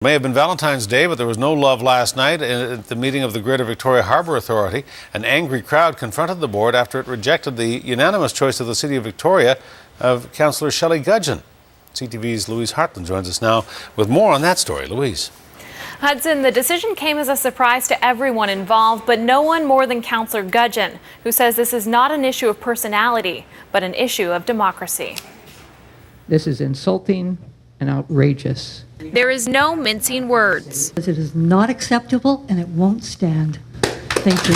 It may have been Valentine's Day, but there was no love last night at the meeting of the Greater Victoria Harbour Authority. An angry crowd confronted the board after it rejected the unanimous choice of the City of Victoria of Councillor Shellie Gudgeon. CTV's Louise Hartland joins us now with more on that story. Louise. Hudson, the decision came as a surprise to everyone involved, but no one more than Councillor Gudgeon, who says this is not an issue of personality, but an issue of democracy. This is insulting and outrageous. There is no mincing words. It is not acceptable and it won't stand. Thank you.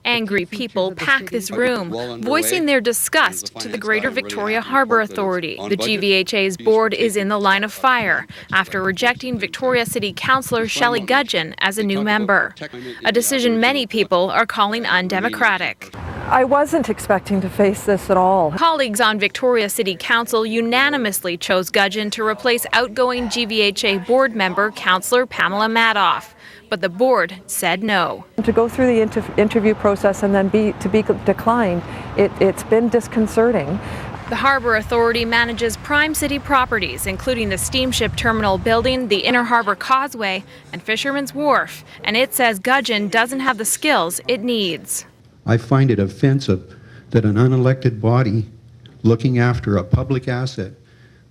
Angry people pack this room, voicing their disgust to the Greater Victoria Harbour Authority. The GVHA's board is in the line of fire after rejecting Victoria City Councillor Shellie Gudgeon as a new member, a decision many people are calling undemocratic. I wasn't expecting to face this at all. Colleagues on Victoria City Council unanimously chose Gudgeon to replace outgoing GVHA board member Councillor Pamela Madoff. But the board said no. To go through the interview process and then be declined, it's been disconcerting. The Harbour Authority manages prime city properties, including the steamship terminal building, the Inner Harbour Causeway, and Fisherman's Wharf, and it says Gudgeon doesn't have the skills it needs. I find it offensive that an unelected body looking after a public asset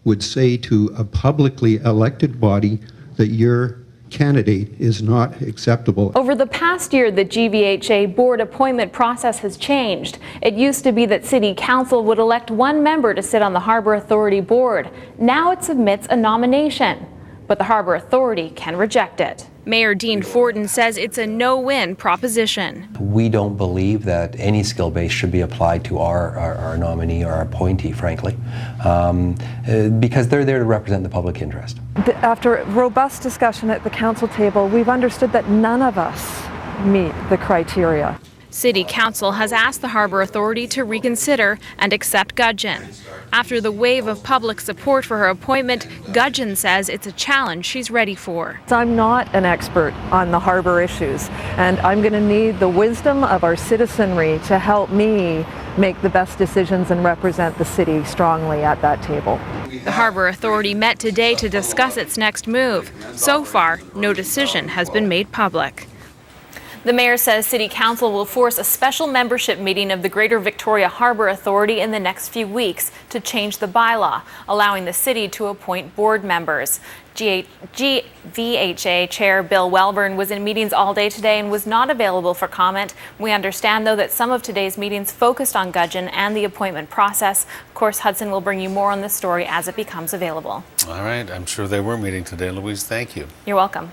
would say to a publicly elected body that your candidate is not acceptable. Over the past year, the GVHA board appointment process has changed. It used to be that City Council would elect one member to sit on the Harbour Authority board. Now it submits a nomination, but the Harbour Authority can reject it. Mayor Dean Fortin says it's a no-win proposition. We don't believe that any skill base should be applied to our nominee or our appointee, frankly, because they're there to represent the public interest. After robust discussion at the council table, we've understood that none of us meet the criteria. City Council has asked the Harbour Authority to reconsider and accept Gudgeon. After the wave of public support for her appointment, Gudgeon says it's a challenge she's ready for. I'm not an expert on the harbour issues, and I'm going to need the wisdom of our citizenry to help me make the best decisions and represent the city strongly at that table. The Harbour Authority met today to discuss its next move. So far, no decision has been made public. The mayor says City Council will force a special membership meeting of the Greater Victoria Harbour Authority in the next few weeks to change the bylaw, allowing the city to appoint board members. GVHA Chair Bill Welburn was in meetings all day today and was not available for comment. We understand, though, that some of today's meetings focused on Gudgeon and the appointment process. Of course, Hudson will bring you more on this story as it becomes available. All right, I'm sure they were meeting today. Louise, thank you. You're welcome.